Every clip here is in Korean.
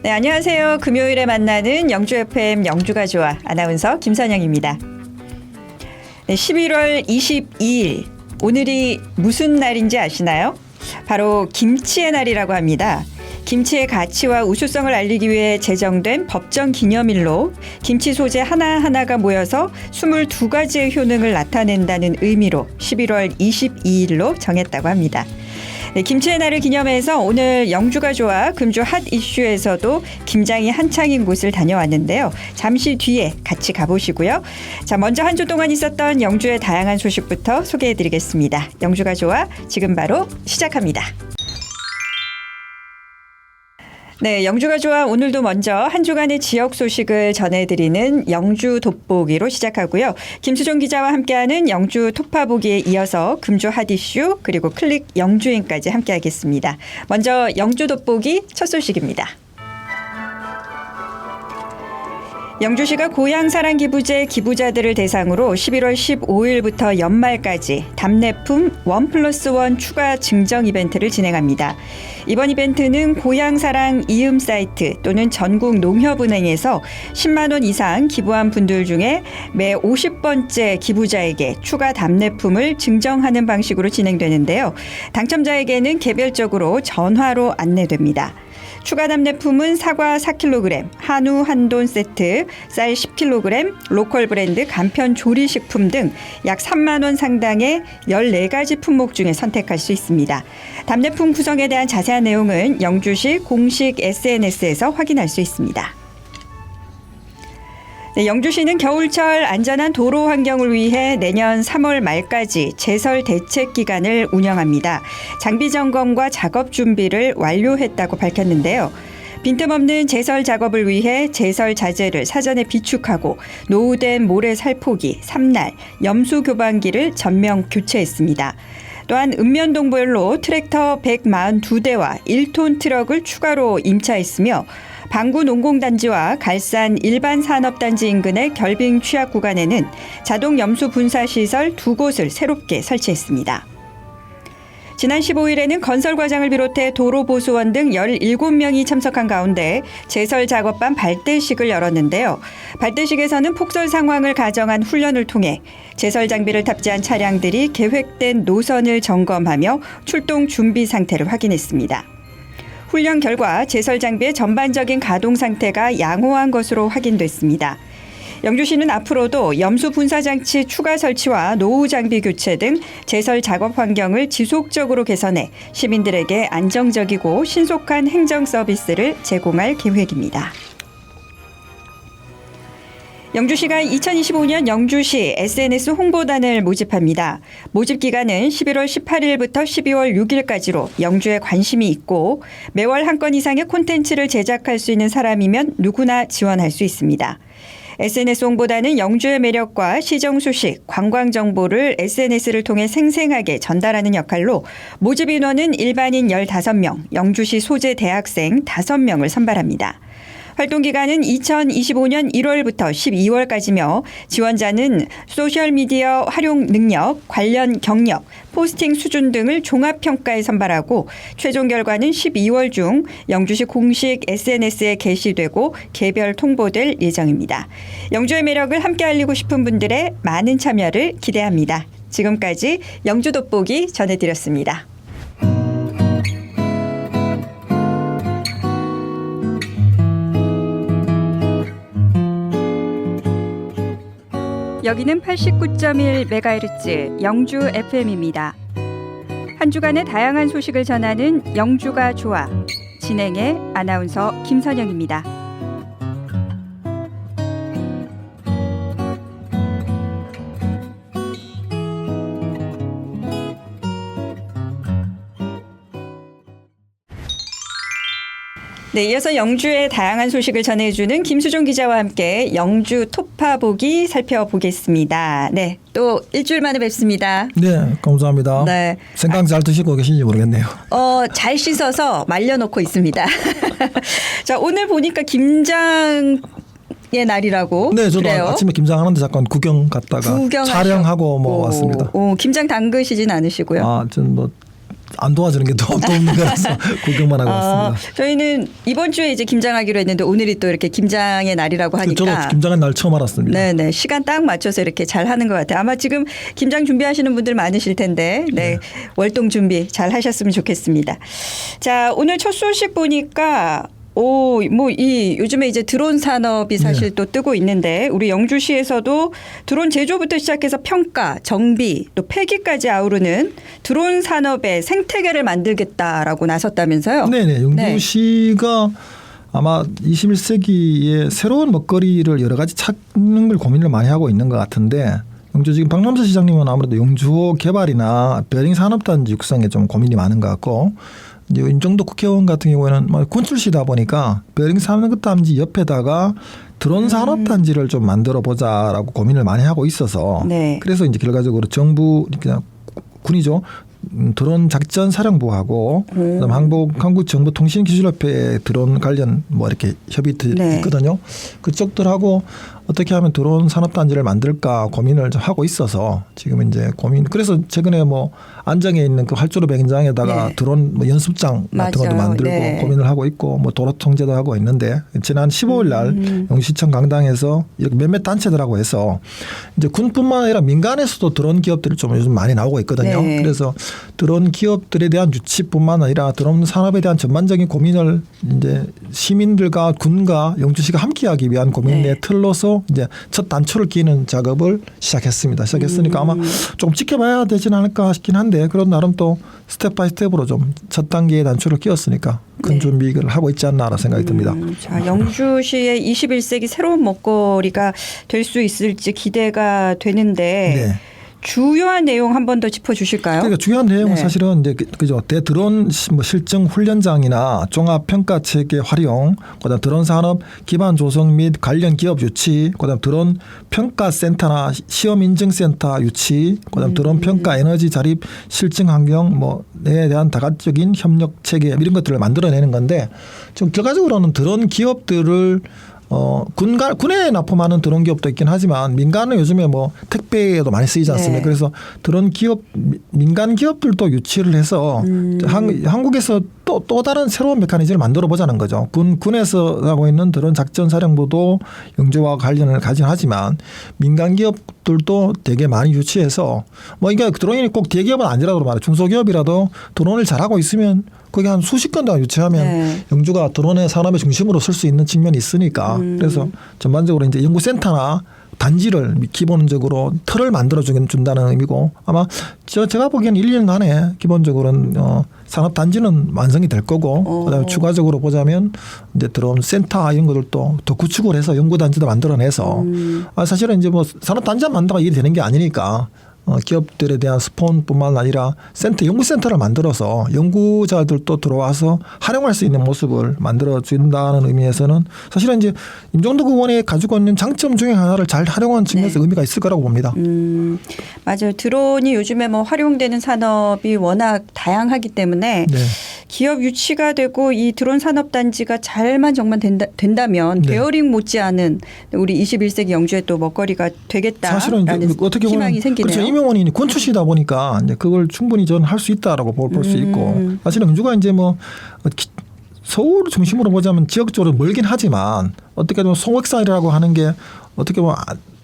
네, 안녕하세요. 금요일에 만나는 영주 FM 영주가 좋아 아나운서 김선영입니다. 네, 11월 22일 오늘이 무슨 날인지 아시나요? 바로 김치의 날이라고 합니다. 김치의 가치와 우수성을 알리기 위해 제정된 법정 기념일로 김치 소재 하나하나가 모여서 22가지의 효능을 나타낸다는 의미로 11월 22일로 정했다고 합니다. 네, 김치의 날을 기념해서 오늘 영주가 좋아 금주 핫 이슈에서도 김장이 한창인 곳을 다녀왔는데요. 잠시 뒤에 같이 가보시고요. 자, 먼저 한 주 동안 있었던 영주의 다양한 소식부터 소개해드리겠습니다. 영주가 좋아 지금 바로 시작합니다. 네, 영주가 좋아 오늘도 먼저 한 주간의 지역 소식을 전해드리는 영주 돋보기로 시작하고요. 김수종 기자와 함께하는 영주 톱파보기에 이어서 금주 핫 이슈 그리고 클릭 영주인까지 함께하겠습니다. 먼저 영주 돋보기 첫 소식입니다. 영주시가 고향사랑기부제 기부자들을 대상으로 11월 15일부터 연말까지 답례품 1+1 추가 증정 이벤트를 진행합니다. 이번 이벤트는 고향사랑 이음 사이트 또는 전국 농협은행에서 10만 원 이상 기부한 분들 중에 매 50번째 기부자에게 추가 답례품을 증정하는 방식으로 진행되는데요. 당첨자에게는 개별적으로 전화로 안내됩니다. 추가 답례품은 사과 4kg, 한우 한돈 세트, 쌀 10kg, 로컬 브랜드 간편 조리식품 등 약 3만 원 상당의 14가지 품목 중에 선택할 수 있습니다. 답례품 구성에 대한 자세한 내용은 영주시 공식 SNS에서 확인할 수 있습니다. 네, 영주시는 겨울철 안전한 도로 환경을 위해 내년 3월 말까지 제설 대책 기간을 운영합니다. 장비 점검과 작업 준비를 완료했다고 밝혔는데요. 빈틈없는 제설 작업을 위해 제설 자재를 사전에 비축하고 노후된 모래 살포기, 삼날, 염수 교반기를 전면 교체했습니다. 또한 읍면동별로 트랙터 142대와 1톤 트럭을 추가로 임차했으며 방구 농공단지와 갈산 일반산업단지 인근의 결빙 취약 구간에는 자동 염수 분사시설 2곳을 새롭게 설치했습니다. 지난 15일에는 건설 과장을 비롯해 도로보수원 등 17명이 참석한 가운데 제설 작업반 발대식을 열었는데요. 발대식에서는 폭설 상황을 가정한 훈련을 통해 제설 장비를 탑재한 차량들이 계획된 노선을 점검하며 출동 준비 상태를 확인했습니다. 훈련 결과 제설 장비의 전반적인 가동 상태가 양호한 것으로 확인됐습니다. 영주시는 앞으로도 염수 분사 장치 추가 설치와 노후 장비 교체 등 제설 작업 환경을 지속적으로 개선해 시민들에게 안정적이고 신속한 행정 서비스를 제공할 계획입니다. 영주시가 2025년 영주시 SNS 홍보단을 모집합니다. 모집 기간은 11월 18일부터 12월 6일까지로 영주에 관심이 있고 매월 한 건 이상의 콘텐츠를 제작할 수 있는 사람이면 누구나 지원할 수 있습니다. SNS 홍보단은 영주의 매력과 시정 소식, 관광 정보를 SNS를 통해 생생하게 전달하는 역할로 모집 인원은 일반인 15명, 영주시 소재 대학생 5명을 선발합니다. 활동기간은 2025년 1월부터 12월까지며 지원자는 소셜미디어 활용 능력, 관련 경력, 포스팅 수준 등을 종합평가에 선발하고 최종 결과는 12월 중 영주시 공식 SNS에 게시되고 개별 통보될 예정입니다. 영주의 매력을 함께 알리고 싶은 분들의 많은 참여를 기대합니다. 지금까지 영주 돋보기 전해드렸습니다. 여기는 89.1MHz 영주 FM입니다. 한 주간의 다양한 소식을 전하는 영주가 좋아. 진행의 아나운서 김선영입니다. 네, 이어서 영주의 다양한 소식을 전해주는 김수종 기자와 함께 영주 톱파보기 살펴보겠습니다. 네, 또 일주일 만에 뵙습니다. 네, 감사합니다. 네, 생강 잘 드시고 계신지 모르겠네요. 잘 씻어서 말려놓고 있습니다. 자, 오늘 보니까 김장 의 날이라고. 네, 저도 그래요? 아침에 김장하는데 잠깐 촬영하고 뭐 왔습니다. 김장 담그시진 않으시고요. 전 뭐 안 도와주는 게 또 없는 거라서 구경만 하고 왔습니다. 저희는 이번 주에 이제 김장하기로 했는데 오늘이 또 이렇게 김장의 날이라고 하니까 저도 김장한 날 처음 알았습니다. 네네 시간 딱 맞춰서 이렇게 잘 하는 것 같아요. 아마 지금 김장 준비하시는 분들 많으실 텐데 네. 월동 준비 잘 하셨으면 좋겠습니다. 자 오늘 첫 소식 보니까 요즘에 이제 드론 산업이 사실 또 뜨고 있는데 우리 영주시에서도 드론 제조부터 시작해서 평가, 정비, 또 폐기까지 아우르는 드론 산업의 생태계를 만들겠다라고 나섰다면서요? 네네. 영주시가 아마 21세기에 새로운 먹거리를 여러 가지 찾는 걸 고민을 많이 하고 있는 것 같은데 영주 지금 박남서 시장님은 아무래도 영주호 개발이나 베어링 산업단지 육성에 좀 고민이 많은 것 같고 이제 임종도 국회의원 같은 경우에는 군출시다 보니까 베어링 산업단지 옆에다가 드론 산업단지를 좀 만들어 보자라고 고민을 많이 하고 있어서 그래서 이제 결과적으로 정부 그냥 군이죠. 드론 작전 사령부하고 그다음 한국정보통신기술협회 드론 관련 이렇게 협의 있거든요. 그쪽들하고 어떻게 하면 드론 산업단지를 만들까 고민을 좀 하고 있어서 지금 이제 그래서 최근에 안정에 있는 그 활주로 현장에다가 드론 연습장 같은 것도 만들고 고민을 하고 있고 도로 통제도 하고 있는데 지난 15일 날 영시청 강당에서 몇몇 단체들하고 해서 이제 군뿐만 아니라 민간에서도 드론 기업들이 좀 요즘 많이 나오고 있거든요. 그래서 드론 기업들에 대한 유치뿐만 아니라 드론 산업에 대한 전반적인 고민을 이제 시민들과 군과 영주시가 함께하기 위한 고민의 틀로서 이제 첫 단초를 끼는 작업을 시작했습니다. 시작했으니까 아마 조금 지켜봐야 되진 않을까 싶긴 한데 그런 나름 또 스텝 바이 스텝으로 좀 첫 단계의 단초를 끼웠으니까 큰 준비를 하고 있지 않나라는 생각이 듭니다. 자, 영주시의 21세기 새로운 먹거리가 될 수 있을지 기대가 되는데 주요한 내용 한 번 더 짚어주실까요? 그러니까 중요한 내용은 사실은 이제 그죠 대드론 실증 훈련장이나 종합 평가 체계 활용, 그다음 드론 산업 기반 조성 및 관련 기업 유치, 그다음 드론 평가 센터나 시험 인증 센터 유치, 그다음 드론 평가 에너지 자립 실증 환경에 대한 다각적인 협력 체계 이런 것들을 만들어내는 건데 좀 결과적으로는 드론 기업들을 군에 납품하는 드론 기업도 있긴 하지만 민간은 요즘에 택배에도 많이 쓰이지 않습니까? 그래서 드론 기업, 민간 기업들도 유치를 해서 한국에서 또 다른 새로운 메커니즘을 만들어 보자는 거죠. 군에서 하고 있는 드론 작전 사령부도 영주와 관련을 가진 하지만 민간 기업들도 되게 많이 유치해서 이게 드론이 꼭 대기업은 아니라도 말이에요. 중소기업이라도 드론을 잘하고 있으면 거기 한 수십 건 더 유치하면 영주가 드론의 산업의 중심으로 설 수 있는 측면이 있으니까 그래서 전반적으로 이제 연구센터나 단지를 기본적으로 틀을 만들어 준다는 의미고 아마 제가 보기에는 1, 2년 안에 기본적으로는 산업 단지는 완성이 될 거고 그다음에 추가적으로 보자면 이제 드론 센터 이런 것들도 더 구축을 해서 연구 단지도 만들어내서 사실은 이제 산업 단지만 만들어가 일이 되는 게 아니니까 기업들에 대한 스폰뿐만 아니라 연구센터를 만들어서 연구자들도 들어와서 활용할 수 있는 모습을 만들어준다는 의미에서는 사실은 이제 임종덕 의원이 가지고 있는 장점 중에 하나를 잘 활용한 측면에서 의미가 있을 거라고 봅니다. 맞아요. 드론이 요즘에 활용되는 산업이 워낙 다양하기 때문에 기업 유치가 되고 이 드론 산업단지가 잘만 정말 된다면 베어링 못지않은 우리 21세기 영주의 또 먹거리가 되겠다라는 사실은 어떻게 보면 희망이 생기네요. 그렇죠. 임 의원이 군출시다 보니까 이제 그걸 충분히 전 할 수 있다라고 볼 수 있고 사실은 영주가 이제 서울 중심으로 보자면 지역적으로 멀긴 하지만 어떻게 보면 송악산이라고 하는 게 어떻게 보면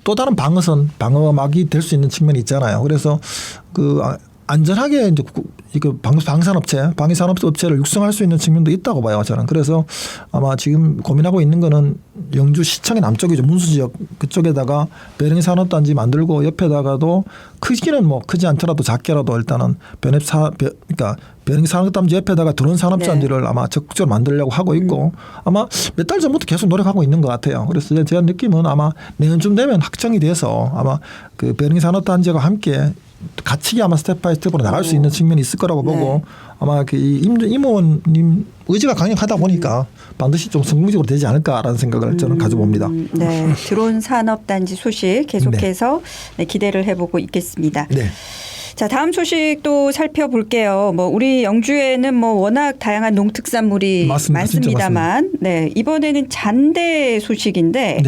또 다른 방어막이 될 수 있는 측면이 있잖아요. 그래서 안전하게 이제 방산업체를 육성할 수 있는 측면도 있다고 봐요, 저는. 그래서 아마 지금 고민하고 있는 거는 영주시청의 남쪽이죠. 문수 지역 그쪽에다가 베어링 산업단지 만들고 옆에다가도 크기는 크지 않더라도 작게라도 일단은 베어링 산업단지 옆에다가 드론 산업단지를 아마 적극적으로 만들려고 하고 있고 아마 몇 달 전부터 계속 노력하고 있는 것 같아요. 그래서 제 느낌은 아마 내년쯤 되면 확정이 돼서 아마 그 베어링 산업단지와 함께 같이 아마 스텝 바이 스텝으로 나갈 수 있는 측면이 있을 거라고 보고 아마 임 의원님 의지가 강력하다 보니까 반드시 좀 성공적으로 되지 않을까라는 생각을 저는 가져봅니다. 네, 드론 산업단지 소식 계속해서 기대를 해보고 있겠습니다. 자, 다음 소식도 살펴볼게요. 우리 영주에는 워낙 다양한 농특산물이 많습니다만 이번에는 잔대 소식인데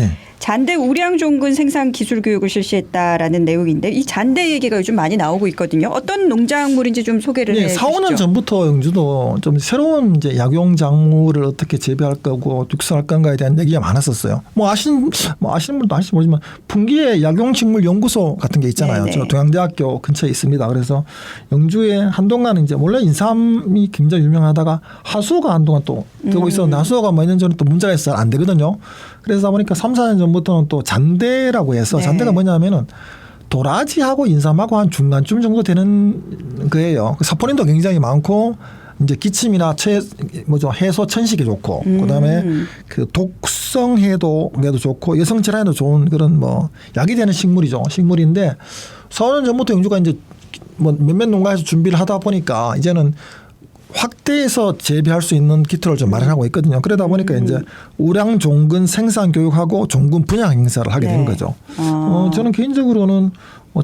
잔대 우량 종근 생산 기술 교육을 실시했다라는 내용인데 이 잔대 얘기가 요즘 많이 나오고 있거든요. 어떤 농작물인지 좀 소개를 해 주시죠. 4, 5년 전부터 영주도 좀 새로운 이제 약용 작물을 어떻게 재배할 거고 육성할 건가에 대한 얘기가 많았었어요. 아시는 분도 아실지 모르지만 풍기에 약용식물 연구소 같은 게 있잖아요. 네네. 저 동양대학교 근처에 있습니다. 그래서 영주에 한동안 이제 원래 인삼이 굉장히 유명하다가 하수가 한동안 또 되고 있었는데 하수가 몇 년 전에 또 문제가 있어서 안 되거든요. 그래서 보니까 3, 4년 전부터는 또 잔대라고 해서 네. 잔대가 뭐냐면은 도라지하고 인삼하고 한 중간쯤 정도 되는 거예요. 사포닌도 굉장히 많고 이제 기침이나 해소 천식에 좋고 그다음에 그 독성해도 좋고 여성 질환에도 좋은 그런 약이 되는 식물이죠. 식물인데 4, 5년 전부터 영주가 이제 몇몇 농가에서 준비를 하다 보니까 이제는 확대해서 재배할 수 있는 기틀을 좀 마련하고 있거든요. 그러다 보니까 이제 우량 종근 생산 교육하고 종근 분양 행사를 하게 되는 거죠. 저는 개인적으로는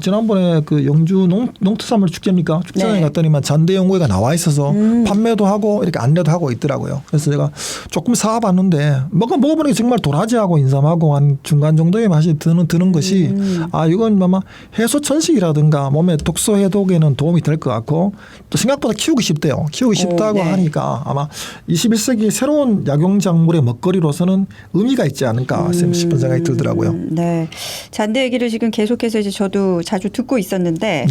지난번에 그 영주 농특산물 축제입니까? 축제장에 갔더니만 잔대 연구회가 나와 있어서 판매도 하고 이렇게 안내도 하고 있더라고요. 그래서 제가 조금 사와봤는데 먹어보니까 정말 도라지하고 인삼하고 한 중간 정도의 맛이 드는 것이 이건 아마 해소 천식이라든가 몸의 독소 해독에는 도움이 될 것 같고 또 생각보다 키우기 쉽대요. 키우기 쉽다고 하니까 아마 21세기 새로운 약용작물의 먹거리로서는 의미가 있지 않을까 싶은 생각이 들더라고요. 네, 잔대 얘기를 지금 계속해서 이제 저도 자주 듣고 있었는데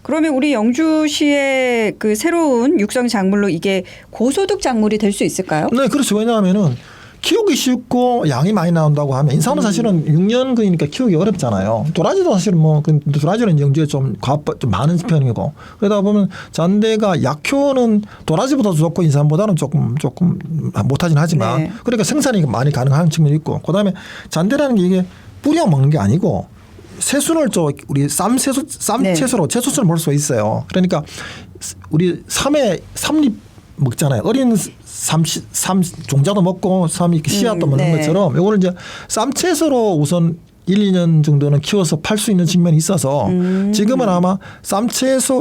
그러면 우리 영주시의 그 새로운 육성 작물로 이게 고소득 작물이 될 수 있을까요? 네, 그렇죠. 왜냐하면은 키우기 쉽고 양이 많이 나온다고 하면 인삼은 사실은 6년 그러니까 키우기 어렵잖아요. 도라지도 사실은 도라지는 영주에 좀 많은 편이고 그러다 보면 잔대가 약효는 도라지보다 좋고 인삼보다는 조금 못하긴 하지만 그러니까 생산이 많이 가능한 측면이 있고 그다음에 잔대라는 게 이게 뿌려 먹는 게 아니고 새순을 우리 쌈채소로 채소순을 먹을 수 있어요. 그러니까 우리 삼립 먹잖아요. 어린 삼 종자도 먹고 씨앗도 먹는 것처럼 이거를 이제 쌈채소로 우선 1, 2년 정도는 키워서 팔 수 있는 측면이 있어서 지금은 아마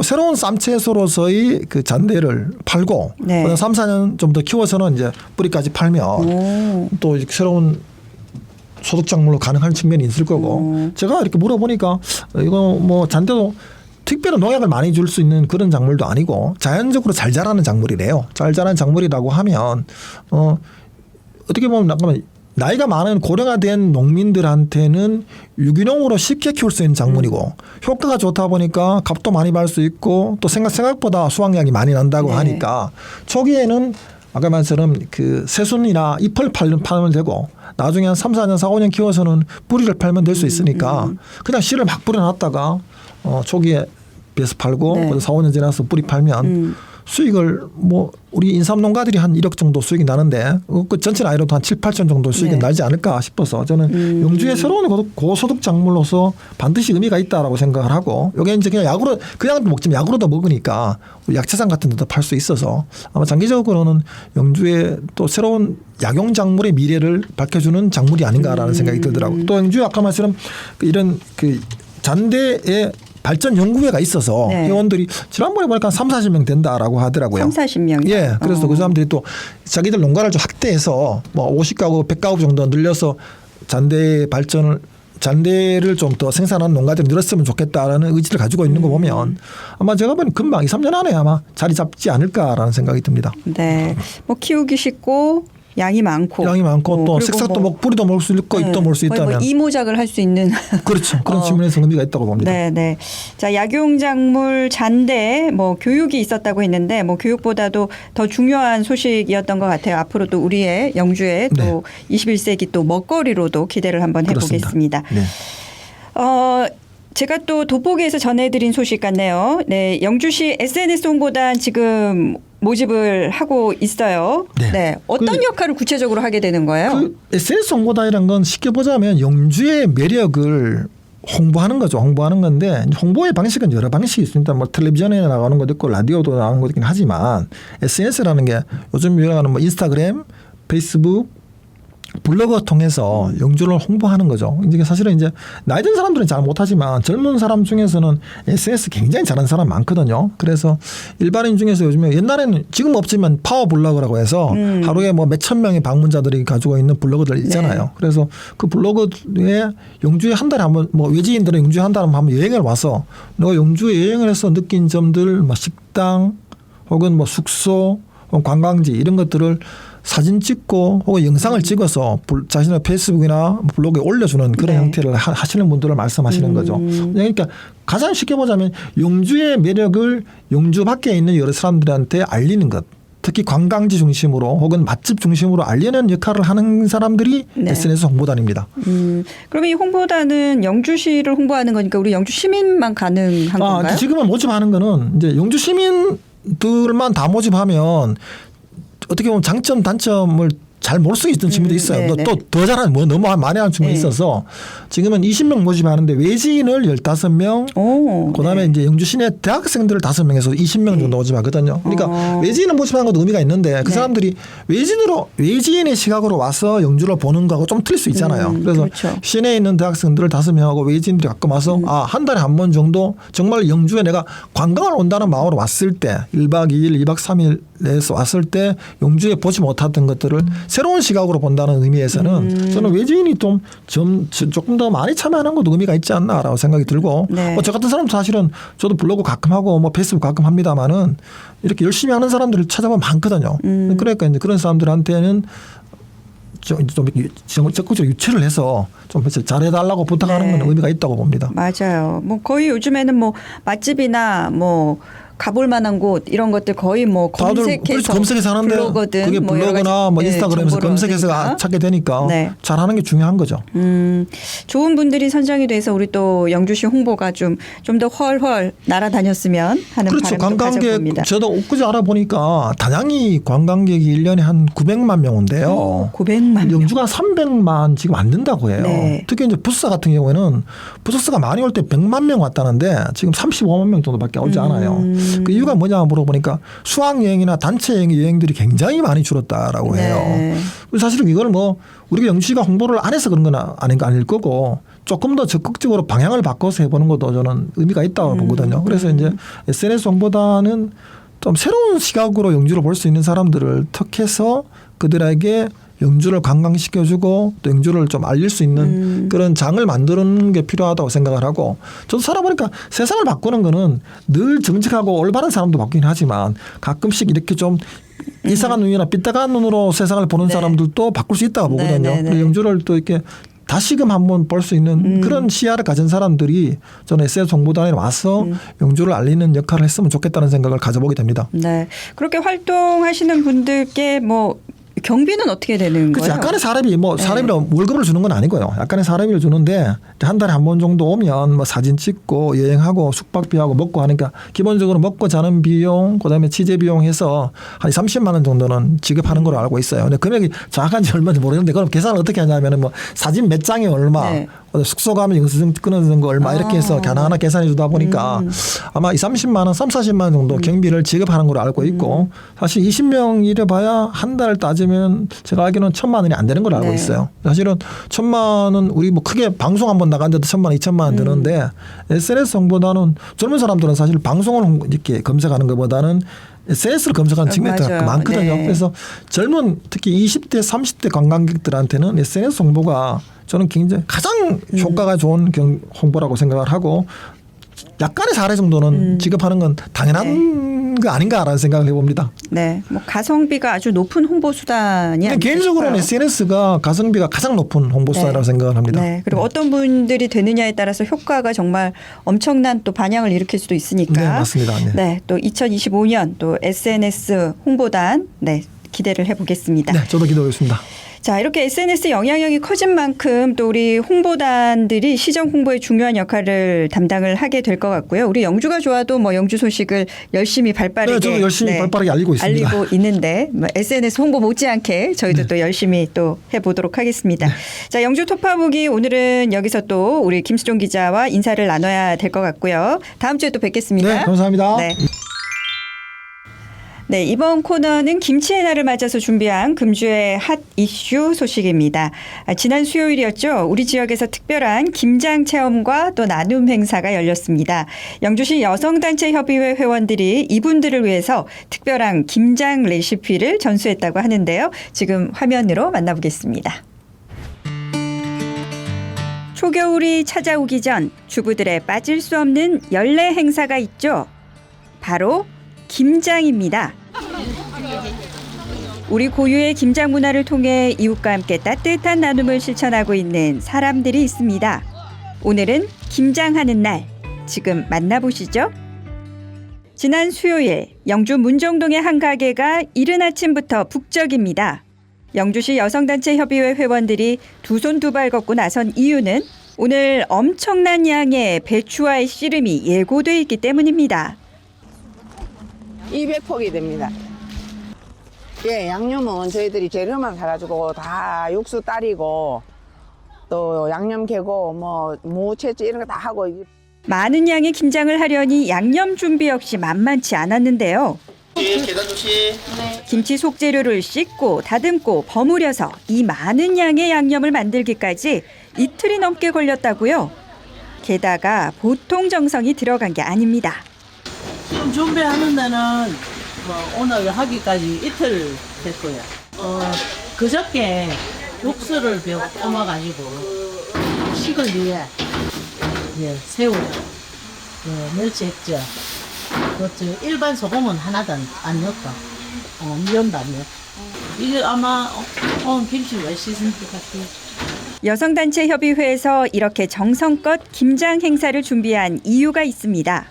새로운 쌈채소로서의 그 잔대를 팔고 3, 4년 좀 더 키워서는 이제 뿌리까지 팔면 또 새로운 소득작물로 가능한 측면이 있을 거고 제가 이렇게 물어보니까 이거 잔대도 특별한 농약을 많이 줄 수 있는 그런 작물도 아니고 자연적으로 잘 자라는 작물이래요. 잘 자라는 작물이라고 하면 어떻게 보면 나이가 많은 고령화 된 농민들한테는 유기농으로 쉽게 키울 수 있는 작물이고 효과가 좋다 보니까 값도 많이 받을 수 있고 또 생각보다 수확량이 많이 난다고 하니까 초기에는 아까 말처럼 그 새순이나 잎을 팔면 되고 나중에 한 3, 4년, 4, 5년 키워서는 뿌리를 팔면 될 수 있으니까 그냥 씨를 막 뿌려놨다가 초기에 배서 팔고 4, 5년 지나서 뿌리 팔면 수익을 우리 인삼 농가들이 한 1억 정도 수익이 나는데 그 전체 나이로도 한 7, 8천 정도 수익이 나지 않을까 싶어서 저는 영주의 새로운 고소득 작물로서 반드시 의미가 있다라고 생각을 하고 이게 이제 그냥 그냥 먹지만 약으로도 먹으니까 약재상 같은 데도 팔 수 있어서 아마 장기적으로는 영주의 또 새로운 약용 작물의 미래를 밝혀주는 작물이 아닌가라는 생각이 들더라고요. 또 영주 아까 말씀처럼 이런 그 잔대의 발전 연구회가 있어서 회원들이 지난번에 보니까 3, 40명 된다라고 하더라고요. 3, 40명. 예. 그래서 그 사람들이 또 자기들 농가를 좀 확대해서 50가구, 100가구 정도 늘려서 잔대를 좀 더 생산하는 농가들이 늘었으면 좋겠다라는 의지를 가지고 있는 거 보면 아마 제가 보면 금방 2, 3년 안에 아마 자리 잡지 않을까라는 생각이 듭니다. 네. 키우기 쉽고 양이 많고 또 색삭도 뿌리도 먹을 수 있고 잎도 먹을 수 있다면 이모작을 할 수 있는 그렇죠. 그런 측면에서 의미가 있다고 봅니다. 네. 자, 약용작물 잔대 교육이 있었다고 했는데 교육보다도 더 중요한 소식이었던 것 같아요. 앞으로 또 우리의 영주의 또 21세기 또 먹거리로도 기대를 한번 해보겠습니다. 네. 제가 또 돋보기에서 전해드린 소식 같네요. 네, 영주시 SNS 홍보단 지금 모집을 하고 있어요. 네. 어떤 역할을 구체적으로 하게 되는 거예요? SNS 홍보단이라는 건 쉽게 보자면 영주의 매력을 홍보하는 거죠. 홍보하는 건데 홍보의 방식은 여러 방식이 있습니다. 텔레비전에 나가는 것도 있고 라디오도 나가는 것도 있긴 하지만 SNS라는 게 요즘 유행하는 인스타그램, 페이스북, 블로그 통해서 영주를 홍보하는 거죠. 이제 사실은 이제 나이 든 사람들은 잘 못하지만 젊은 사람 중에서는 SNS 굉장히 잘하는 사람 많거든요. 그래서 일반인 중에서 요즘에 옛날에는 지금 없지만 파워 블로그라고 해서 하루에 뭐 몇천 명의 방문자들이 가지고 있는 블로그들 있잖아요. 네. 그래서 그 블로그에 영주에 한 달에 한번 뭐 외지인들은 영주에 한 달에 한번 여행을 와서 내가 영주에 여행을 해서 느낀 점들 뭐 식당 혹은 뭐 숙소 혹은 관광지 이런 것들을 사진 찍고 혹은 영상을 찍어서 자신의 페이스북이나 블로그에 올려주는 그런 네. 형태를 하시는 분들을 말씀하시는 거죠. 그러니까 가장 쉽게 보자면 영주의 매력을 영주 밖에 있는 여러 사람들한테 알리는 것. 특히 관광지 중심으로 혹은 맛집 중심으로 알리는 역할을 하는 사람들이 네. SNS 홍보단입니다. 그럼 이 홍보단은 영주시를 홍보하는 거니까 우리 영주 시민만 가능한 건가요? 지금은 모집하는 거는 이제 영주 시민들만 다 모집하면 어떻게 보면 장점 단점을 잘 모를 수 있는 친구도 있어요. 네네. 또 더 잘하는 뭐 너무 많이 하는 친구가 네. 있어서 지금은 20명 모집하는데 외지인을 15명 오, 그다음에 네. 이제 영주 시내 대학생들을 5명에서 20명 정도 모집하거든요. 그러니까 외지인을 모집하는 것도 의미가 있는데 그 네. 사람들이 외지인의 시각으로 와서 영주를 보는 거하고 좀 틀릴 수 있잖아요. 그래서 그렇죠. 시내에 있는 대학생들을 5명하고 외지인들이 가끔 와서 한 달에 한 번 정도 정말 영주에 내가 관광을 온다는 마음으로 왔을 때 1박 2일, 2박 3일에서 왔을 때 영주에 보지 못했던 것들을 새로운 시각으로 본다는 의미에서는 저는 외지인이 조금 더 많이 참여하는 것도 의미가 있지 않나라고 생각이 들고 네. 저 같은 사람도 사실은 저도 블로그 가끔 하고 뭐 페이스북 가끔 합니다만은 이렇게 열심히 하는 사람들을 찾아보면 많거든요. 그러니까 이제 그런 사람들한테는 좀 적극적으로 유치를 해서 좀 잘해달라고 부탁하는 네. 건 의미가 있다고 봅니다. 맞아요. 뭐 거의 요즘에는 뭐 맛집이나 뭐 가볼 만한 곳 이런 것들 거의 뭐 검색해서 검색해서 하는데 블로거든 그게 뭐 여러 블로그나 가지, 뭐 네, 인스타그램에서 정보를 검색해서 얻으니까. 찾게 되니까 네. 잘하는 게 중요한 거죠. 좋은 분들이 선정이 돼서 우리 또 영주시 홍보가 좀 더 훨훨 날아다녔으면 하는 그렇죠. 바람도 관광객 가져봅니다. 저도 엊그제 알아보니까 단양이 관광객이 1년에 한 900만 명 온대요. 900만 명. 영주가 300만 지금 안 된다고 해요. 네. 특히 이제 부스 같은 경우에는 부스가 많이 올 때 100만 명 왔다는데 지금 35만 명 정도밖에 오지 않아요. 그 이유가 뭐냐 물어보니까 수학여행이나 단체 여행들이 굉장히 많이 줄었다라고 해요. 네. 사실은 이걸 뭐 우리가 영주시가 홍보를 안 해서 그런 건 아닐 거고 조금 더 적극적으로 방향을 바꿔서 해보는 것도 저는 의미가 있다고 보거든요. 그래서 이제 SNS 홍보단은 좀 새로운 시각으로 영주를 볼 수 있는 사람들을 턱해서 그들에게 영주를 관광시켜주고 또 영주를 좀 알릴 수 있는 그런 장을 만드는 게 필요하다고 생각을 하고 저도 살아보니까 세상을 바꾸는 거는 늘 정직하고 올바른 사람도 바뀌긴 하지만 가끔씩 이렇게 좀 이상한 눈이나 삐딱한 눈으로 세상을 보는 네. 사람들도 바꿀 수 있다고 보거든요. 네, 네, 네. 그리고 영주를 또 이렇게 다시금 한번 볼 수 있는 그런 시야를 가진 사람들이 저는 SNS 홍보단에 와서 영주를 알리는 역할을 했으면 좋겠다는 생각을 가져보게 됩니다. 네. 그렇게 활동하시는 분들께 뭐 경비는 어떻게 되는 그렇죠. 거예요? 약간의 사례비 뭐 네. 사례비로 월급을 주는 건 아니고요. 약간의 사례비를 주는데 한 달에 한 번 정도 오면 뭐 사진 찍고 여행하고 숙박비하고 먹고 하니까 기본적으로 먹고 자는 비용 그다음에 취재 비용 해서 한 30만 원 정도는 지급하는 걸로 알고 있어요. 근데 금액이 정확한지 얼마인지 모르겠는데 그럼 계산을 어떻게 하냐면은 뭐 사진 몇 장에 얼마 네. 숙소 가면 영수증 끊어주는 거 얼마 이렇게 해서 하나하나 계산해 주다 보니까 아마 30만 원, 30-40만 원 정도 경비를 지급하는 걸로 알고 있고 사실 20명 일해봐야 한 달 따지면 제가 알기로는 1,000만 원이 안 되는 걸로 알고 네. 있어요. 사실은 1,000만 원 우리 뭐 크게 방송 한번 나갔는데도 1,000만 원, 2,000만 원 드는데 SNS 홍보다는 젊은 사람들은 사실 방송을 이렇게 검색하는 것보다는 SNS를 검색하는 측면이 더 맞아요. 많거든요. 네. 그래서 젊은 특히 20대, 30대 관광객들한테는 SNS 홍보가 저는 굉장히 가장 효과가 좋은 홍보라고 생각을 하고 약간의 사례 정도는 지급하는 건 당연한 거 아닌가라는 생각을 해봅니다. 네. 뭐 가성비가 아주 높은 홍보 수단이 아닐까 개인적으로는 싶어요. SNS가 가성비가 가장 높은 홍보 수단이라고 생각을 합니다. 네. 그리고 어떤 분들이 되느냐에 따라서 효과가 정말 엄청난 또 반향을 일으킬 수도 있으니까. 네, 맞습니다. 네. 네. 또 2025년 또 SNS 홍보단 네. 기대를 해보겠습니다. 네, 저도 기대하고 있습니다. 자, 이렇게 SNS 영향력이 커진 만큼 또 우리 홍보단들이 시정 홍보에 중요한 역할을 담당을 하게 될 것 같고요. 우리 영주가 좋아도 뭐 영주 소식을 열심히 발빠르게 네, 저도 열심히 발빠르게 알리고 있습니다. 알리고 있는데 뭐 SNS 홍보 못지않게 저희도 네. 또 열심히 또 해보도록 하겠습니다. 자, 영주 토파보기 오늘은 여기서 또 우리 김수종 기자와 인사를 나눠야 될 것 같고요. 다음 주에 또 뵙겠습니다. 네, 감사합니다. 네. 네, 이번 코너는 김치의 날을 맞아서 준비한 금주의 핫 이슈 소식입니다. 지난 수요일이었죠. 우리 지역에서 특별한 김장 체험과 또 나눔 행사가 열렸습니다. 영주시 여성단체협의회 회원들이 이분들을 위해서 특별한 김장 레시피를 전수했다고 하는데요. 지금 화면으로 만나보겠습니다. 초겨울이 찾아오기 전 주부들의 빠질 수 없는 연례 행사가 있죠. 바로 김장입니다. 우리 고유의 김장 문화를 통해 이웃과 함께 따뜻한 나눔을 실천하고 있는 사람들이 있습니다. 오늘은 김장하는 날, 지금 만나보시죠. 지난 수요일 영주 문정동의 한 가게가 이른 아침부터 북적입니다. 영주시 여성단체협의회 회원들이 두 손 두 발 걷고 나선 이유는 오늘 엄청난 양의 배추와의 씨름이 예고돼 있기 때문입니다. 200폭이 됩니다. 예, 양념은 저희들이 재료만 사가지고 다 육수 따리고 또 양념 개고 뭐 무채찌 이런 거 다 하고. 많은 양의 김장을 하려니 양념 준비 역시 만만치 않았는데요. 계단 조심. 김치 속재료를 씻고 다듬고 버무려서 이 많은 양의 양념을 만들기까지 이틀이 넘게 걸렸다고요. 게다가 보통 정성이 들어간 게 아닙니다. 지금 준비하는 데는 오늘 하기까지 이틀 됐고요. 그저께 육수를 볶아가지고 식을 위해 새우, 멸치 액젓, 일반 소금은 하나도 안 넣었다. 미연도 안 넣었다. 이게 아마 김치 맛있을 것 같아요. 여성단체협의회에서 이렇게 정성껏 김장 행사를 준비한 이유가 있습니다.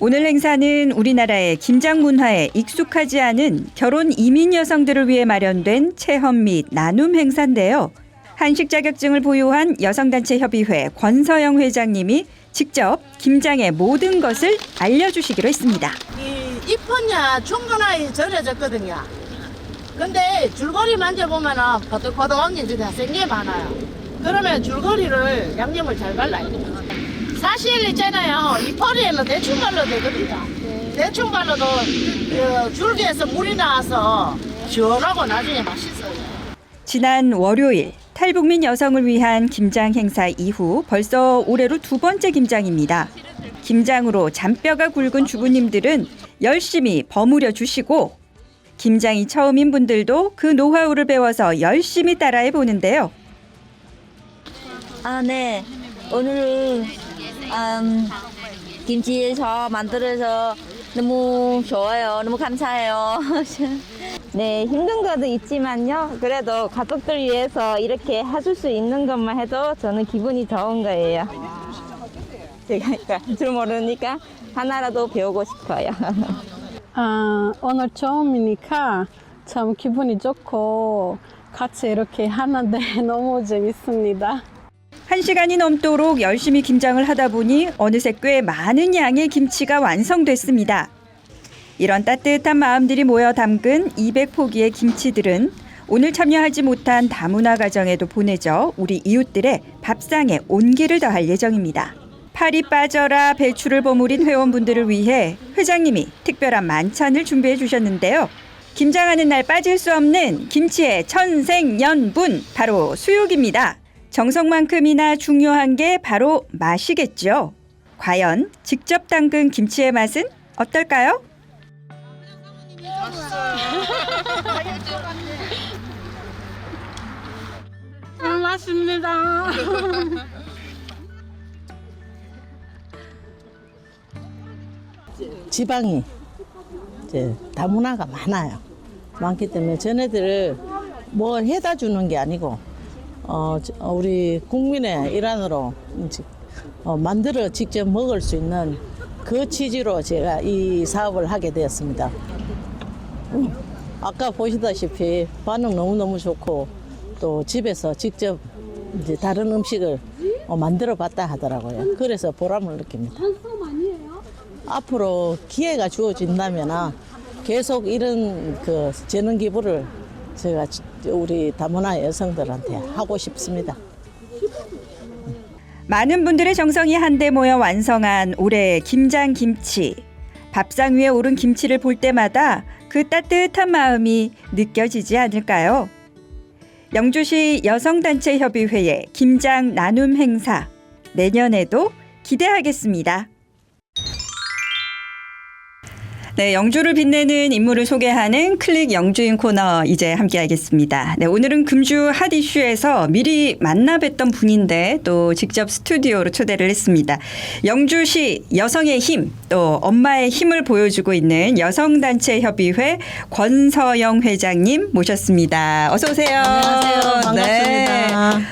오늘 행사는 우리나라의 김장 문화에 익숙하지 않은 결혼 이민 여성들을 위해 마련된 체험 및 나눔 행사인데요. 한식 자격증을 보유한 여성단체협의회 권서영 회장님이 직접 김장의 모든 것을 알려주시기로 했습니다. 이 잎은요 충분하게 절여졌거든요. 근데 줄거리 만져보면은 버덕버덕한 게 진짜 센 게 많아요. 그러면 줄거리를 양념을 잘 발라야 돼요. 사실 있잖아요. 이 퍼리에는 대충 발라도 되거든요. 대충 발라도 줄기에서 물이 나와서 시원하고 나중에 맛있어요. 지난 월요일 탈북민 여성을 위한 김장 행사 이후 벌써 올해로 두 번째 김장입니다. 김장으로 잔뼈가 굵은 주부님들은 열심히 버무려 주시고 김장이 처음인 분들도 그 노하우를 배워서 열심히 따라해 보는데요. 네. 오늘은 김치에서 만들어서 너무 좋아요. 너무 감사해요. 네, 힘든 것도 있지만요. 그래도 가족들 위해서 이렇게 해줄 수 있는 것만 해도 저는 기분이 좋은 거예요. 제가 할 줄 모르니까 하나라도 배우고 싶어요. 오늘 처음이니까 참 기분이 좋고 같이 이렇게 하는데 너무 재밌습니다. 1시간이 넘도록 열심히 김장을 하다 보니 어느새 꽤 많은 양의 김치가 완성됐습니다. 이런 따뜻한 마음들이 모여 담근 200포기의 김치들은 오늘 참여하지 못한 다문화 가정에도 보내져 우리 이웃들의 밥상에 온기를 더할 예정입니다. 팔이 빠져라 배추를 버무린 회원분들을 위해 회장님이 특별한 만찬을 준비해 주셨는데요. 김장하는 날 빠질 수 없는 김치의 천생연분, 바로 수육입니다. 정성만큼이나 중요한 게 바로 맛이겠죠. 과연 직접 담근 김치의 맛은 어떨까요? 맛있습니다. 지방이 다문화가 많아요. 많기 때문에 전애들을 뭘 해다 주는 게 아니고 우리 국민의 일환으로 만들어 직접 먹을 수 있는 그 취지로 제가 이 사업을 하게 되었습니다. 아까 보시다시피 반응 너무너무 좋고 또 집에서 직접 이제 다른 음식을 만들어 봤다 하더라고요. 그래서 보람을 느낍니다. 앞으로 기회가 주어진다면 계속 이런 그 재능 기부를 제가 우리 다문화 여성들한테 하고 싶습니다. 많은 분들의 정성이 한데 모여 완성한 올해의 김장김치. 밥상 위에 오른 김치를 볼 때마다 그 따뜻한 마음이 느껴지지 않을까요? 영주시 여성단체협의회의 김장 나눔 행사 내년에도 기대하겠습니다. 네, 영주를 빛내는 인물을 소개하는 클릭 영주인 코너 이제 함께하겠습니다. 네, 오늘은 금주 핫 이슈에서 미리 만나 뵀던 분인데 또 직접 스튜디오로 초대를 했습니다. 영주시 여성의 힘, 또 엄마의 힘을 보여주고 있는 여성단체협의회 권서영 회장님 모셨습니다. 어서 오세요. 안녕하세요. 반갑습니다. 네.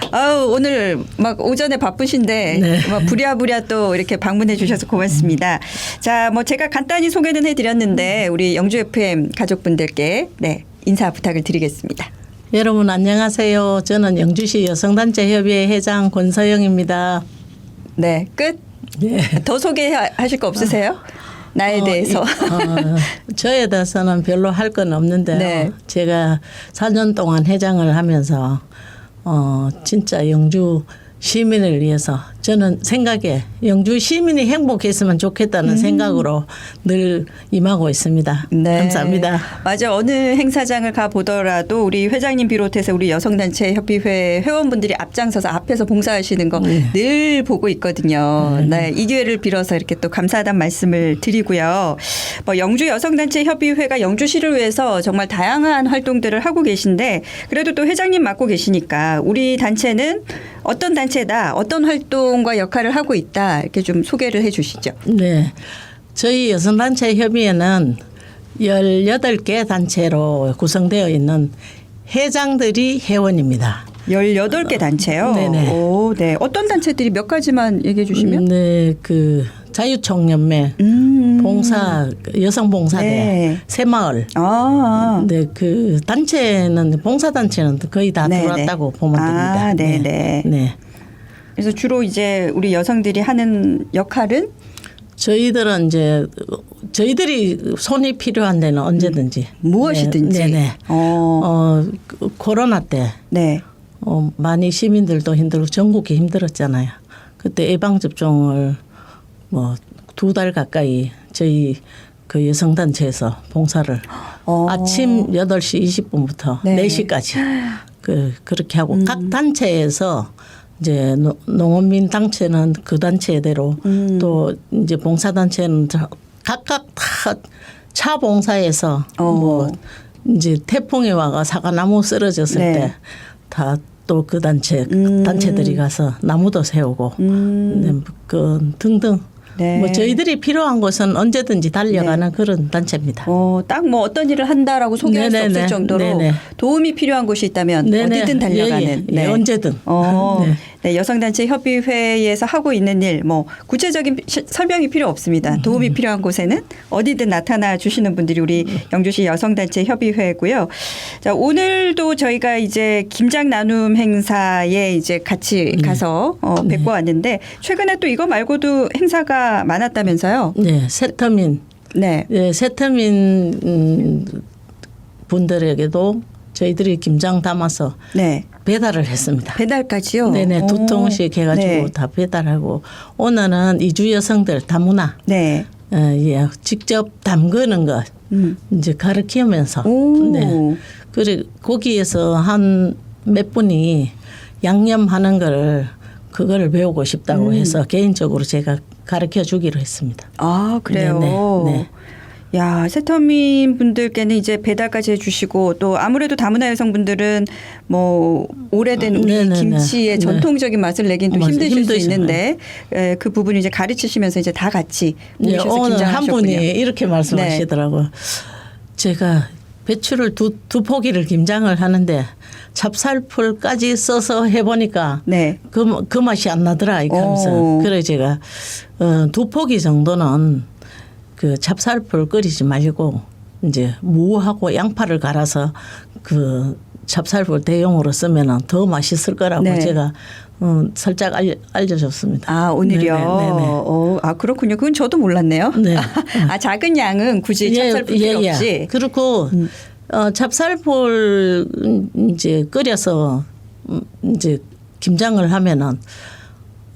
오늘 막 오전에 바쁘신데 네. 막 부랴부랴 또 이렇게 방문해 주셔서 고맙습니다. 자, 뭐 제가 간단히 소개는 해드렸는데 우리 영주 FM 가족분들께 네, 인사 부탁을 드리겠습니다. 여러분 안녕하세요. 저는 영주시 여성단체협의회 회장 권서영입니다. 네, 끝. 네. 더 소개하실 거 없으세요? 나에 대해서. 저에 대해서는 별로 할 건 없는데요. 네. 제가 4년 동안 회장을 하면서 진짜 영주 시민을 위해서 저는 생각에 영주 시민이 행복했으면 좋겠다는 생각으로 늘 임하고 있습니다. 네. 감사합니다. 맞아. 어느 행사장을 가보더라도 우리 회장님 비롯해서 우리 여성단체 협의회 회원분들이 앞장서서 앞에서 봉사하시는 거 늘 보고 있거든요. 네. 이 기회를 빌어서 이렇게 또 감사하다는 말씀을 드리고요. 뭐 영주 여성단체 협의회가 영주시를 위해서 정말 다양한 활동들을 하고 계신데 그래도 또 회장님 맡고 계시니까 우리 단체는 어떤 단체다, 어떤 활동과 역할을 하고 있다 이렇게 좀 소개를 해 주시죠. 네. 저희 여성단체 협의회는 18개 단체로 구성되어 있는 회장들이 회원입니다. 18개 단체요? 네네. 오, 네. 어떤 단체들이 몇 가지만 얘기해 주시면? 네, 그 자유총연맹, 봉사, 여성봉사대, 네. 새마을. 아. 네, 그 단체는 봉사 단체는 거의 다 네네. 들어왔다고 보면 됩니다. 아, 네네. 네. 그래서 주로 이제 우리 여성들이 하는 역할은 저희들은 이제 저희들이 손이 필요한 데는 언제든지 무엇이든지. 네네. 코로나 때 네. 많이 시민들도 힘들고 전국이 힘들었잖아요. 그때 예방 접종을 뭐 2달 가까이 저희 그 여성단체에서 봉사를 아침 8시 20분부터 네. 4시까지 그렇게 하고 각 단체에서 이제 농업민 단체는 그 단체대로 또 이제 봉사단체는 각각 다 차 봉사에서 뭐 이제 태풍이 와가 사과나무 쓰러졌을 네. 때 다 또 그 단체들이 가서 나무도 세우고 네, 그 등등 네. 뭐 저희들이 필요한 곳은 언제든지 달려가는 그런 단체입니다. 딱 뭐 어떤 일을 한다라고 소개할 수 네네네. 없을 정도로 네네. 도움이 필요한 곳이 있다면 네네. 어디든 달려가는. 예, 언제든. 네. 네. 네, 여성단체 협의회에서 하고 있는 일, 뭐 구체적인 설명이 필요 없습니다. 도움이 필요한 곳에는 어디든 나타나 주시는 분들이 우리 영주시 여성단체 협의회고요. 자, 오늘도 저희가 이제 김장 나눔 행사에 이제 같이 가서 뵙고 왔는데 최근에 또 이거 말고도 행사가 많았다면서요? 네, 세터민. 네. 네, 세터민 분들에게도 저희들이 김장 담아서 네. 배달을 했습니다. 배달까지요? 네네, 2통씩 해가지고 네. 다 배달하고 오늘은 이주 여성들 다문화 네. 예, 직접 담그는 것 이제 가르치면서 오. 네. 그리고 거기에서 한 몇 분이 양념하는 그거를 배우고 싶다고 해서 개인적으로 제가 가르쳐 주기로 했습니다. 아, 그래요? 네네. 네. 야, 세터민 분들께는 이제 배달까지 해주시고 또 아무래도 다문화 여성분들은 뭐 오래된 우리 네네네. 김치의 네. 전통적인 맛을 내긴 또 맞아요. 힘드실 수 힘드시죠. 있는데 그 부분을 이제 가르치시면서 이제 다 같이 네, 모셔서 오늘 한 김장하셨군요. 분이 이렇게 말씀하시더라고요. 제가 배추를 두 포기를 김장을 하는데 찹쌀풀까지 써서 해보니까 네. 그 맛이 안 나더라 이렇게 하면서 오. 그래 제가 2포기 정도는 그 찹쌀풀 끓이지 말고 이제 무하고 양파를 갈아서 그 찹쌀풀 대용으로 쓰면은 더 맛있을 거라고 네. 제가 살짝 알려줬습니다. 아, 오늘요? 네네. 아, 그렇군요. 그건 저도 몰랐네요. 네. 아, 작은 양은 굳이 찹쌀풀 필요 없이. 그리고 찹쌀풀 이제 끓여서 이제 김장을 하면은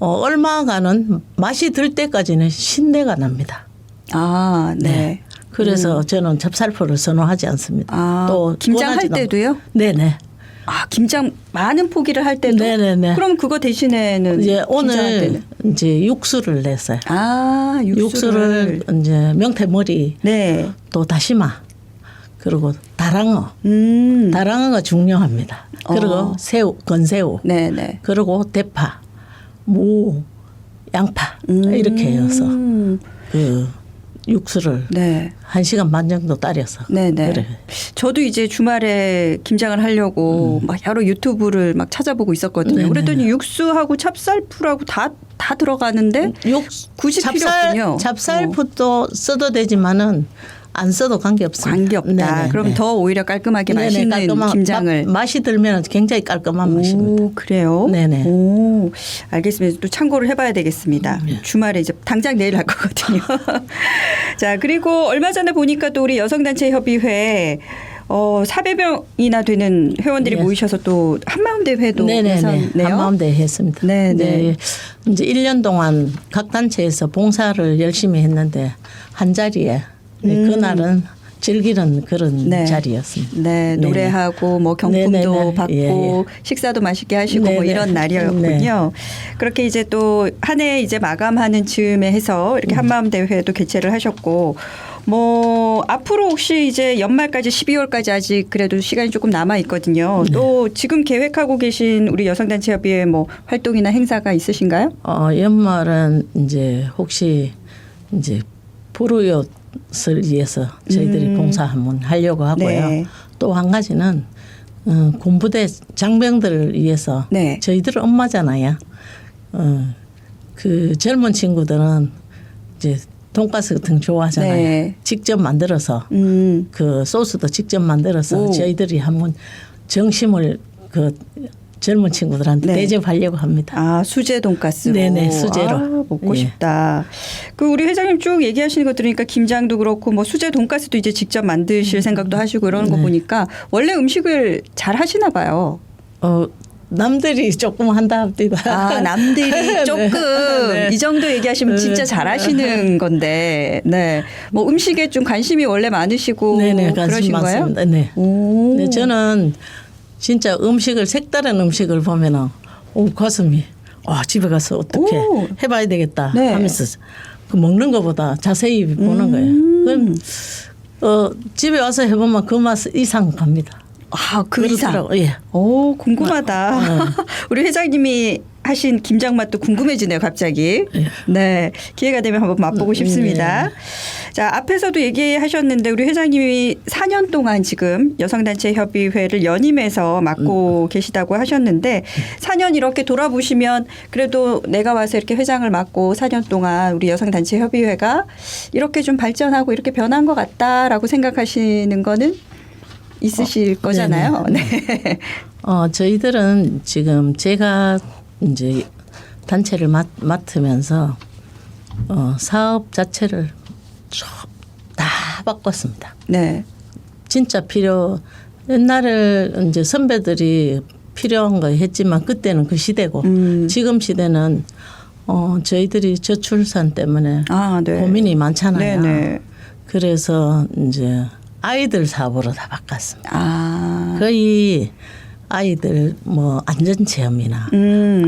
얼마간은 맛이 들 때까지는 신내가 납니다. 아, 네. 그래서 저는 찹쌀포를 선호하지 않습니다. 아, 또 김장할 권하지도 때도요? 네네. 아, 김장 많은 포기를 할 때도? 네네네. 그럼 그거 대신에는 이제 김장할 오늘 때는? 이제 육수를 냈어요. 아, 육수를 이제 명태머리, 네. 또 다시마, 그리고 다랑어. 다랑어가 중요합니다. 그리고 새우, 건새우, 네네. 그리고 대파, 무, 양파 이렇게 해서 그 육수를 네. 1시간 반 정도 따려서. 네네. 그래. 저도 이제 주말에 김장을 하려고 막 여러 유튜브를 막 찾아보고 있었거든요. 네네네. 그랬더니 육수하고 찹쌀풀하고 다 들어가는데 굳이 필요 없군요. 찹쌀풋도 써도 되지만은 안 써도 관계없습니다. 관계없다. 네네. 그럼 더 오히려 깔끔하게 네네, 맛있는 깔끔한 김장을. 맛이 들면 굉장히 깔끔한 맛입니다. 오, 그래요? 네네. 오, 알겠습니다. 또 참고를 해봐야 되겠습니다. 주말에 이제 당장 내일 할 거거든요. 자, 그리고 얼마 전에 보니까 또 우리 여성단체협의회 400명이나 되는 회원들이 네. 모이셔서 또 한마음대회도 네네네. 예상네요. 한마음대 했습니다. 네네. 이제 1년 동안 각 단체에서 봉사를 열심히 했는데 한 자리에 그날은 즐기는 그런 네. 자리였습니다. 네, 네. 노래하고 뭐 경품도 네네네. 받고 예. 식사도 맛있게 하시고 뭐 네네. 이런 날이었군요. 그렇게 이제 또 한 해 이제 마감하는 즈음에 해서 이렇게 한마음 대회도 개최를 하셨고 뭐 앞으로 혹시 이제 연말까지 12월까지 아직 그래도 시간이 조금 남아 있거든요. 또 지금 계획하고 계신 우리 여성단체협의회 뭐 활동이나 행사가 있으신가요? 연말은 이제 혹시 이제 불우이웃을 위해서 저희들이 봉사 한번 하려고 하고요. 네. 또 한 가지는 군부대 장병들을 위해서 네. 저희들은 엄마잖아요. 그 젊은 친구들은 이제 돈가스 같은 거 좋아하잖아요. 네. 직접 만들어서 그 소스도 직접 만들어서 오. 저희들이 한번 정심을 그 젊은 친구들한테 네. 대접하려고 합니다. 아, 수제 돈가스로. 네네, 수제로. 아, 먹고 예. 싶다. 그 우리 회장님 쭉 얘기하시는 거 들으니까 김장도 그렇고 뭐 수제 돈가스도 이제 직접 만드실 생각도 하시고 이러는 거 네. 보니까 원래 음식을 잘 하시나 봐요. 남들이 조금 한다 합니다. 아, 남들이 조금 네. 이 정도 얘기하시면 진짜 잘하시는 건데, 네, 뭐 음식에 좀 관심이 원래 많으시고 네네, 관심 그러신 거예요? 많습니다. 네. 오. 네, 저는 진짜 음식을 색다른 음식을 보면은 가슴이 집에 가서 어떻게 오. 해봐야 되겠다 네. 하면서 그 먹는 것보다 자세히 보는 거예요. 그럼 집에 와서 해보면 그 맛 이상 갑니다. 아, 그 이상. 그렇더라고요. 예. 오, 궁금하다. 우리 회장님이 하신 김장 맛도 궁금해지네요, 갑자기. 네. 기회가 되면 한번 맛보고 싶습니다. 자, 앞에서도 얘기하셨는데 우리 회장님이 4년 동안 지금 여성단체협의회를 연임해서 맡고 계시다고 하셨는데 4년 이렇게 돌아보시면 그래도 내가 와서 이렇게 회장을 맡고 4년 동안 우리 여성단체협의회가 이렇게 좀 발전하고 이렇게 변한 것 같다라고 생각하시는 거는 있으실 거잖아요. 네. 저희들은 지금 제가 이제 단체를 맡으면서 사업 자체를 다 바꿨습니다. 네. 진짜 옛날에 이제 선배들이 필요한 거 했지만 그때는 그 시대고 지금 시대는 저희들이 저출산 때문에 아, 네. 고민이 많잖아요. 네네. 그래서 이제 아이들 사업으로 다 바꿨습니다. 아. 거의 아이들 뭐 안전체험이나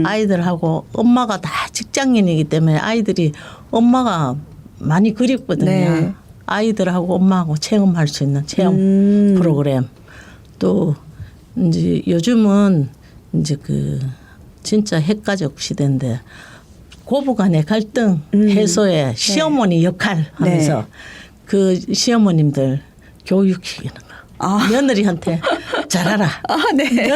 아이들하고 엄마가 다 직장인이기 때문에 아이들이 엄마가 많이 그립거든요. 네. 아이들하고 엄마하고 체험할 수 있는 체험 프로그램. 또 이제 요즘은 이제 그 진짜 핵가족 시대인데 고부간의 갈등 해소에 시어머니 역할 하면서 네. 그 시어머님들 교육시키는 거. 며느리한테 잘하라. 네.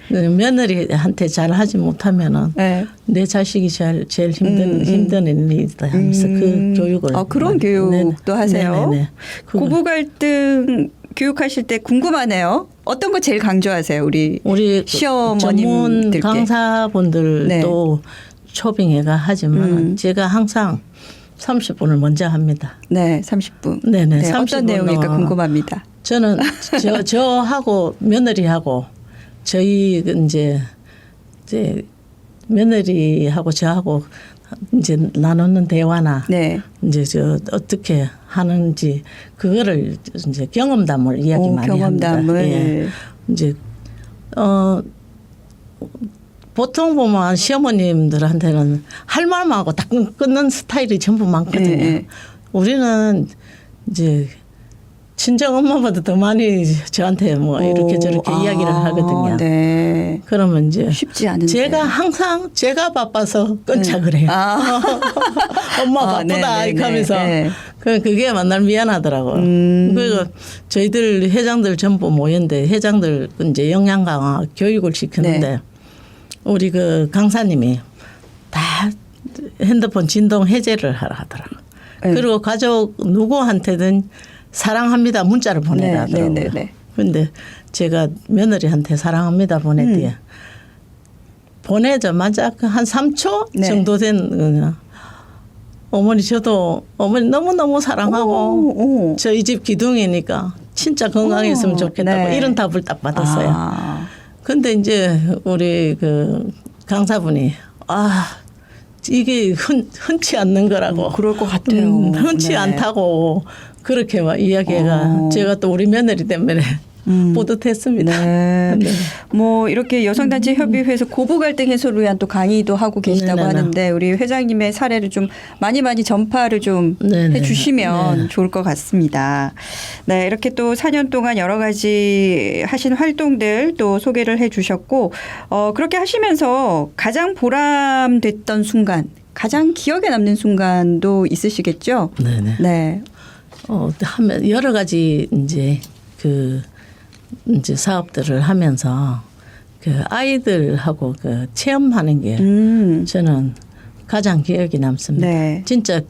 며느리한테 잘하지 못하면은 네. 내 자식이 제일 힘든 일이다 하면서 그 교육을. 그런 교육도 하세요? 네네네. 고부 갈등 교육하실 때 궁금하네요. 어떤 거 제일 강조하세요, 우리 시어머님들께? 전문 강사분들도 초빙회가 하지만 제가 항상 30분을 먼저 합니다. 네, 30분. 네네. 네, 어떤 내용일까 궁금합니다. 저는 저하고 며느리하고 저희 이제 며느리하고 저하고 이제 나누는 대화나 네. 이제 저 어떻게 하는지 그거를 이제 경험담을 이야기 많이 경험담을. 합니다. 예. 이제 보통 보면 시어머님들한테는 할 말만 하고 딱 끊는 스타일이 전부 많거든요. 네. 우리는 이제 친정 엄마보다 더 많이 저한테 뭐 이렇게 저렇게 이야기를 하거든요. 네. 그러면 이제 쉽지 않은데. 제가 항상 제가 바빠서 끊자 그래요. 엄마 바쁘다 네네네. 이렇게 하면서 네. 그게 만날 미안하더라고요. 그리고 저희들 회장들 전부 모였는데 회장들 이제 영양 강화 교육을 시켰는데 네. 우리 그 강사님이 다 핸드폰 진동 해제를 하라 하더라고요. 네. 그리고 가족 누구한테든 사랑합니다 문자를 보내라 네, 하더라고요. 네, 네, 네. 근데 제가 며느리한테 사랑합니다 보냈대요. 보내자마자 한 3초 네. 정도 된 그냥 어머니 저도 어머니 너무너무 사랑하고 오. 저희 집 기둥이니까 진짜 건강했으면 좋겠다고 네. 이런 답을 딱 받았어요. 아. 근데 이제 우리 그 강사분이 이게 흔치 않는 거라고. 그럴 것 같아요. 흔치 네. 않다고 그렇게 막 이야기가 제가 또 우리 며느리 때문에 뿌듯했습니다. 네. 네. 뭐 이렇게 여성단체 협의회에서 고부 갈등 해소를 위한 또 강의도 하고 계시다고 네네네. 하는데 우리 회장님의 사례를 좀 많이 전파를 좀 네네. 해주시면 네. 좋을 것 같습니다. 네, 이렇게 또 4년 동안 여러 가지 하신 활동들 또 소개를 해주셨고 그렇게 하시면서 가장 보람됐던 순간, 가장 기억에 남는 순간도 있으시겠죠? 네네. 네. 하면 여러 가지 이제 사업들을 하면서 그 아이들하고 그 체험하는 게 저는 가장 기억이 남습니다. 네. 진짜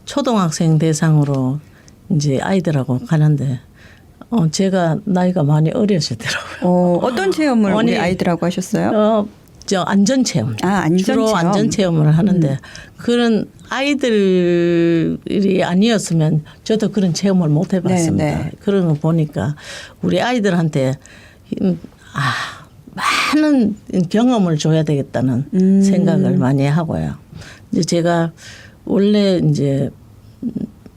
초등학생 대상으로 이제 아이들하고 가는데 제가 나이가 많이 어려지더라고요. 어떤 체험을 우리 아니, 아이들하고 하셨어요? 저 안전 체험. 안전 주로 체험. 안전 체험을 하는데 그런 아이들이 아니었으면 저도 그런 체험을 못 해봤습니다. 네, 네. 그런 거 보니까 우리 아이들한테 많은 경험을 줘야 되겠다는 생각을 많이 하고요. 이제 제가 원래 이제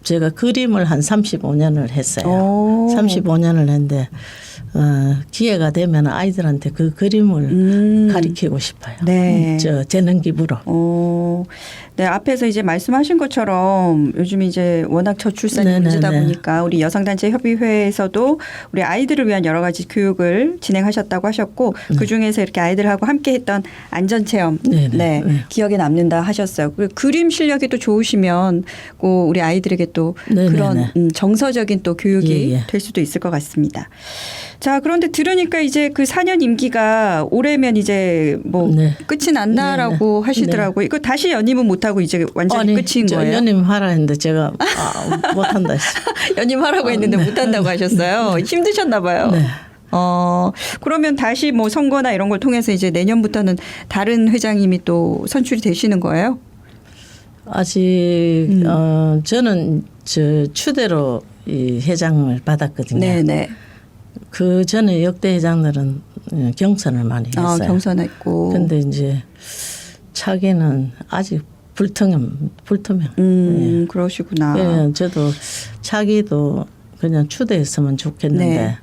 제가 그림을 한 35년을 했어요. 35년을 했는데 기회가 되면 아이들한테 그 그림을 가리키고 싶어요. 네. 저 재능 기부로. 네, 앞에서 이제 말씀하신 것처럼 요즘 이제 워낙 저출산이 네네네. 문제다 보니까 우리 여성단체 협의회에서도 우리 아이들을 위한 여러 가지 교육을 진행하셨다고 하셨고 그 중에서 이렇게 아이들하고 함께 했던 안전체험 네네. 네, 네. 기억에 남는다 하셨어요. 그리고 그림 실력이 또 좋으시면 꼭 우리 아이들에게 또 네네네. 그런 정서적인 또 교육이 예, 예. 될 수도 있을 것 같습니다. 자, 그런데 들으니까 이제 그 4년 임기가 올해면 이제 뭐 네. 끝이 난다라고 네네. 하시더라고요. 이거 다시 연임은 못하고 이제 완전히 끝인 저 거예요? 연임 하라 했는데 제가 못한다 했어요. 연임하라고 했는데 못한다고 하셨어요. 힘드셨나 봐요. 네. 그러면 다시 뭐 선거나 이런 걸 통해서 이제 내년부터는 다른 회장님이 또 선출이 되시는 거예요? 아직 저는 저 추대로 이 회장을 받았거든요. 네네. 그 전에 역대 회장들은 경선을 많이 했어요. 경선했고. 근데 이제 차기는 아직 불투명. 그러시구나. 예, 저도 차기도 그냥 추대했으면 좋겠는데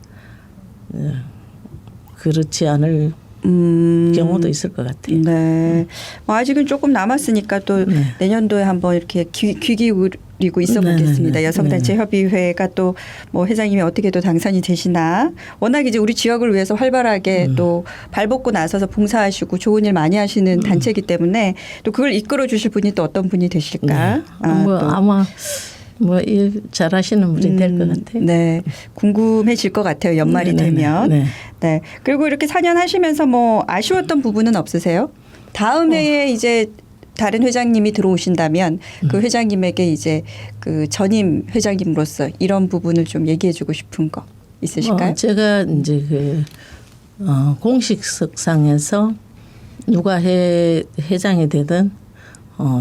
그렇지 않을 경우도 있을 것 같아요. 네. 뭐 아직은 조금 남았으니까 또 내년도에 한번 이렇게 귀 기울이고 있어 보겠습니다. 네네네. 여성단체 협의회가 또 뭐 회장님이 어떻게 또 당선이 되시나. 워낙 이제 우리 지역을 위해서 활발하게 또 발벗고 나서서 봉사하시고 좋은 일 많이 하시는 단체이기 때문에 또 그걸 이끌어 주실 분이 또 어떤 분이 되실까. 아마 뭐 일 잘하시는 분이 될 것 같아요. 네. 궁금해질 것 같아요. 연말이 네네네. 되면. 네. 네. 그리고 이렇게 4년 하시면서 뭐 아쉬웠던 부분은 없으세요? 다음 해에 이제 다른 회장님이 들어오신다면 그 회장님에게 이제 그 전임 회장님으로서 이런 부분을 좀 얘기해 주고 싶은 거 있으실까요? 제가 이제 그 공식석상에서 누가 회장이 되든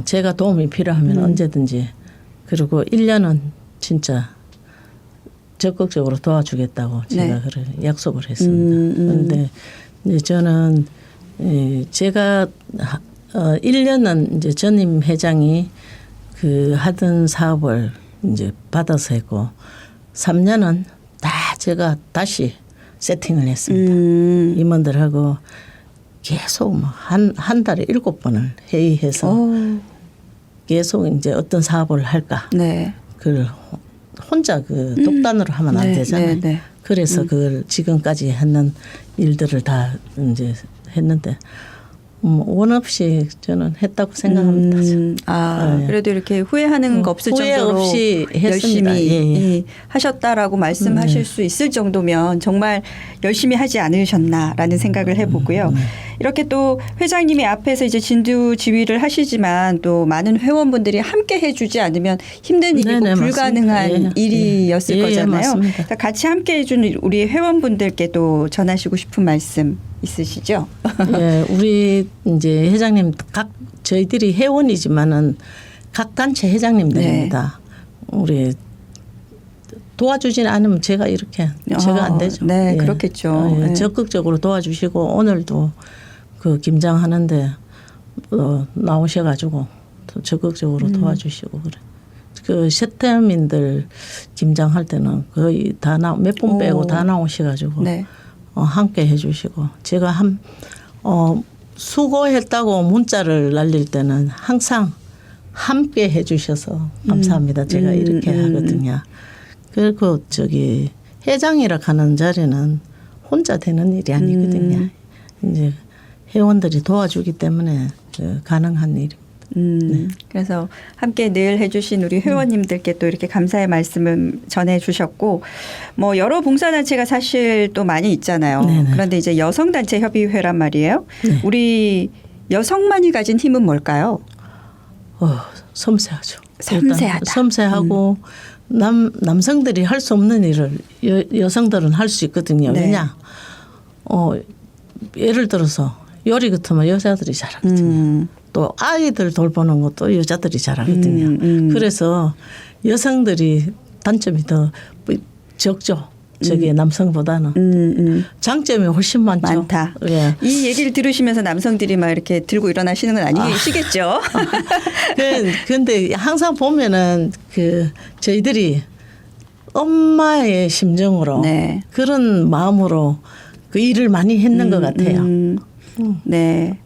제가 도움이 필요하면 언제든지 그리고 1년은 진짜 적극적으로 도와주겠다고 제가 그런 약속을 했습니다. 그런데 이제 저는 제가 1년은 이제 전임 회장이 그 하던 사업을 이제 받아서 했고 3년은 다 제가 다시 세팅을 했습니다. 임원들하고 계속 뭐 한 달에 7번을 회의해서 계속 이제 어떤 사업을 할까. 네. 그걸 혼자 그 독단으로 하면 안 네, 되잖아요. 네, 네. 그래서 그걸 지금까지 했는 일들을 다 이제 했는데 원 없이 저는 했다고 생각합니다. 예. 그래도 이렇게 후회하는 거 없을 후회 정도로 없이 했습니다. 열심히 예. 하셨다라고 말씀하실 수 있을 정도면 정말 열심히 하지 않으셨나라는 생각을 해보고요. 이렇게 또 회장님이 앞에서 이제 진두지휘를 하시지만 또 많은 회원분들이 함께 해주지 않으면 힘든 일이고 네네, 불가능한 맞습니다. 예. 일이었을 예, 거잖아요. 맞습니다. 그러니까 같이 함께 해준 우리 회원분들께 또 전하시고 싶은 말씀 있으시죠? 예, 우리 이제 회장님 저희들이 회원이지만은 각 단체 회장님들입니다. 우리 도와주진 않으면 제가 이렇게 제가 안 되죠. 네, 예. 그렇겠죠. 네. 적극적으로 도와주시고 오늘도 그 김장하는데 나오셔가지고 또 적극적으로 도와주시고 그래. 그 세태민들 김장할 때는 거의 다 몇 분 빼고 다 나오셔가지고 네. 함께 해주시고 제가 수고했다고 문자를 날릴 때는 항상 함께 해주셔서 감사합니다. 제가 이렇게 하거든요. 그리고 회장이라 하는 자리는 혼자 되는 일이 아니거든요. 이제 회원들이 도와주기 때문에 가능한 일입니다. 그래서 함께 늘 해주신 우리 회원님들께 또 이렇게 감사의 말씀을 전해주셨고 뭐 여러 봉사단체가 사실 또 많이 있잖아요. 네네. 그런데 이제 여성단체 협의회란 말이에요. 네. 우리 여성만이 가진 힘은 뭘까요? 섬세하죠. 섬세하다. 일단 섬세하고 남성들이 할 수 없는 일을 여성들은 할 수 있거든요. 네. 왜냐? 예를 들어서 요리 같으면 여자들이 잘하거든요. 또 아이들 돌보는 것도 여자들이 잘하거든요. 그래서 여성들이 단점이 더 적죠. 남성보다는 장점이 훨씬 많다. 예. 이 얘기를 들으시면서 남성들이 막 이렇게 들고 일어나시는 건 아니시겠죠? 그런데 항상 보면은 저희들이 엄마의 심정으로 네. 그런 마음으로 그 일을 많이 했는 것 같아요. 네.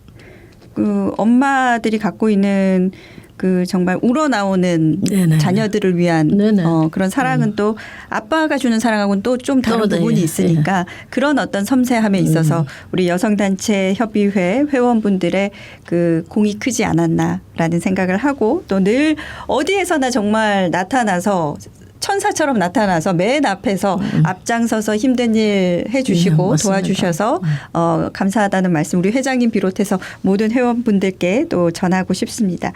그 엄마들이 갖고 있는 그 정말 우러나오는 네네. 자녀들을 위한 네네. 그런 사랑은 또 아빠가 주는 사랑하고는 또 좀 다른 또, 부분이 네. 있으니까 그런 어떤 섬세함에 있어서 우리 여성단체 협의회 회원분들의 그 공이 크지 않았나라는 생각을 하고 또 늘 어디에서나 정말 나타나서 천사처럼 나타나서 맨 앞에서 앞장서서 힘든 일 해주시고 맞습니다. 도와주셔서 감사하다는 말씀 우리 회장님 비롯해서 모든 회원분들께 또 전하고 싶습니다.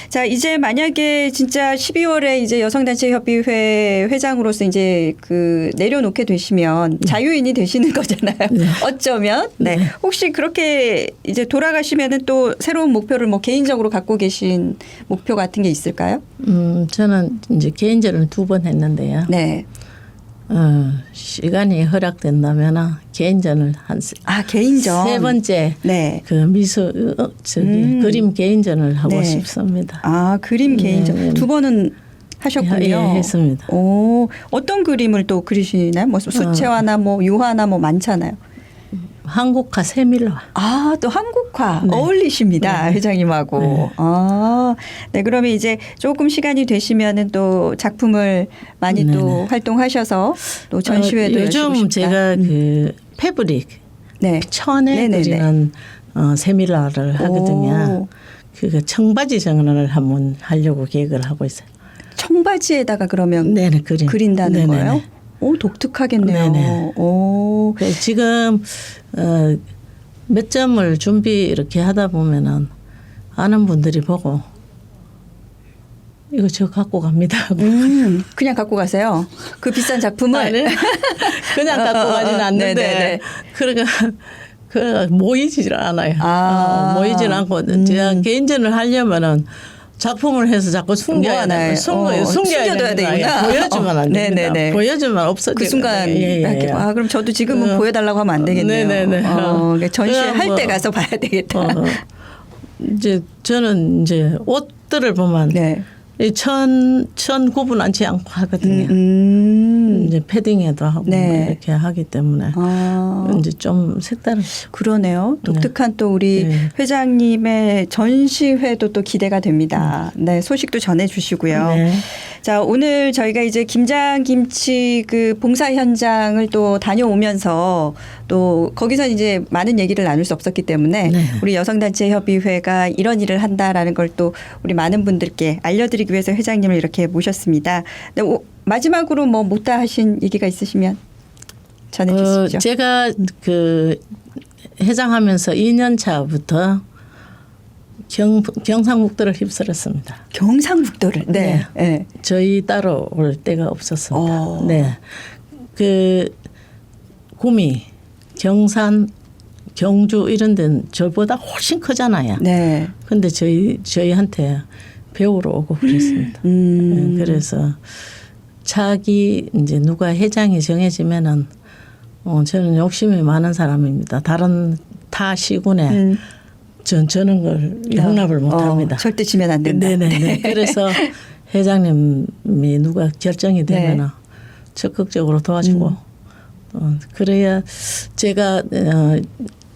자, 이제 만약에 진짜 12월에 이제 여성단체협의회 회장으로서 이제 내려놓게 되시면 자유인이 되시는 거잖아요. 어쩌면. 네. 혹시 그렇게 이제 돌아가시면은 또 새로운 목표를 뭐 개인적으로 갖고 계신 목표 같은 게 있을까요? 저는 이제 개인전을 2번 했는데요. 네. 시간이 허락된다면 개인전을 개인전. 3번째 네. 그림 개인전을 하고 네. 싶습니다. 그림 개인전. 네. 2번은 하셨군요. 예, 했습니다. 어떤 그림을 또 그리시나요? 뭐 수채화나 뭐 유화나 뭐 많잖아요. 한국화 세밀화. 또 한국화 네. 어울리십니다. 네. 회장님하고. 네. 네. 그러면 이제 조금 시간이 되시면은 또 작품을 많이 네네. 또 활동하셔서 또 전시회도 요즘 열시고 싶다. 제가 패브릭 네. 천에 네네네. 그리는 세밀화를 하거든요. 청바지 정원을 한번 하려고 계획을 하고 있어요. 청바지에다가 그러면 네네, 그린다는 네네네. 거예요? 독특하겠네요. 네네. 지금 몇 점을 준비 이렇게 하다 보면은 아는 분들이 보고 이거 저 갖고 갑니다. 그냥 갖고 가세요. 그 비싼 작품을. 네. 그냥 갖고 가지는 않는데 네네네. 그러니까 모이질 않아요. 모이질 않고 제가 개인전을 하려면은 작품을 해서 자꾸 숨겨야 돼요. 숨겨둬야 되구나. 보여주면 안 됩니다. 네네네. 보여주면 없어져요. 그 순간 그럼 저도 지금은 보여달라고 하면 안 되겠네요. 네네네. 전시회 할 때 뭐, 가서 봐야 되겠다. 이제 저는 이제 옷들을 보면 네. 이 천 구분하지 않고 하거든요. 이제 패딩에도 하고 네. 이렇게 하기 때문에 이제 좀 색다른. 그러네요. 독특한 또 우리 네. 회장님의 전시회도 또 기대가 됩니다. 네, 소식도 전해주시고요. 네. 자, 오늘 저희가 이제 김장김치 그 봉사 현장을 또 다녀오면서 또 거기서 이제 많은 얘기를 나눌 수 없었기 때문에 네. 우리 여성단체협의회가 이런 일을 한다라는 걸 또 우리 많은 분들께 알려드리기 위해서 회장님을 이렇게 모셨습니다. 네, 마지막으로 뭐 못다 하신 얘기가 있으시면 전해주시죠. 제가 그 회장하면서 2년 차부터 경상북도를 휩쓸었습니다. 경상북도를. 네. 네. 저희 따로 올 데가 없었습니다. 오. 네. 그 구미, 경산, 경주 이런 데는 저보다 훨씬 크잖아요. 네. 근데 저희한테 배우러 오고 그랬습니다. 네, 그래서 차기 이제 누가 회장이 정해지면은 저는 욕심이 많은 사람입니다. 다른 타 시군에 저는 걸 용납을 못합니다. 절대 지면 안 된다. 네네네. 그래서 회장님이 누가 결정이 되면은 적극적으로 도와주고 그래야 제가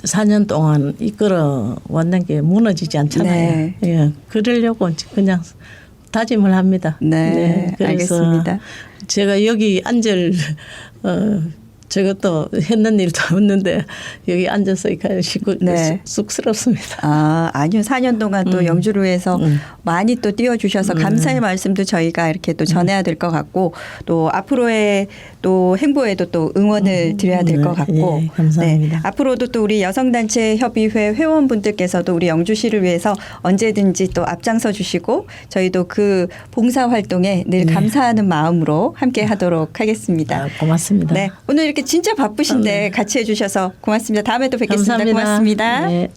4년 동안 이끌어 왔는 게 무너지지 않잖아요. 네. 예, 그러려고 그냥 다짐을 합니다. 네, 그래서 알겠습니다. 제가 여기 앉을 저것도 했는 일도 없는데 여기 앉아서 이렇게 네. 쑥스럽습니다. 아니요. 4년 동안 또 영주로에서 많이 또 띄워주셔서 감사의 말씀도 저희가 이렇게 또 전해야 될 것 같고 또 앞으로의 또 행보에도 또 응원을 드려야 될 것 같고 예, 감사합니다. 네, 앞으로도 또 우리 여성단체협의회 회원분들께서도 우리 영주시를 위해서 언제든지 또 앞장서 주시고 저희도 그 봉사활동에 늘 감사하는 마음으로 함께 하도록 하겠습니다. 고맙습니다. 네, 오늘 이렇게 진짜 바쁘신데 같이 해주셔서 고맙습니다. 다음에 또 뵙겠습니다. 감사합니다. 고맙습니다. 네.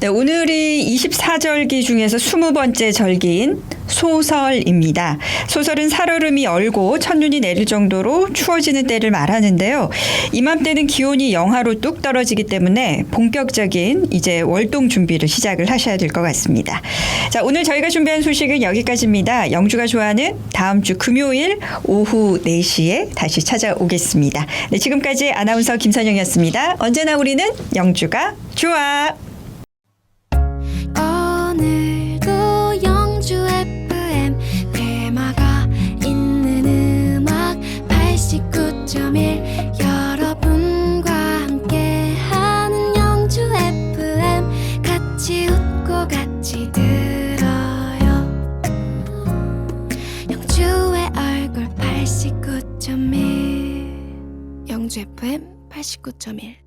네, 오늘이 24절기 중에서 20번째 절기인 소설입니다. 소설은 살얼음이 얼고 첫눈이 내릴 정도로 추워지는 때를 말하는데요. 이맘때는 기온이 영하로 뚝 떨어지기 때문에 본격적인 이제 월동 준비를 시작을 하셔야 될 것 같습니다. 자, 오늘 저희가 준비한 소식은 여기까지입니다. 영주가 좋아하는 다음 주 금요일 오후 4시에 다시 찾아오겠습니다. 네, 지금까지 아나운서 김선영이었습니다. 언제나 우리는 영주가 좋아. 오늘도 영주 FM 테마가 있는 음악 89.1 여러분과 함께하는 영주 FM 같이 웃고 같이 들어요 영주의 얼굴 89.1 영주 FM 89.1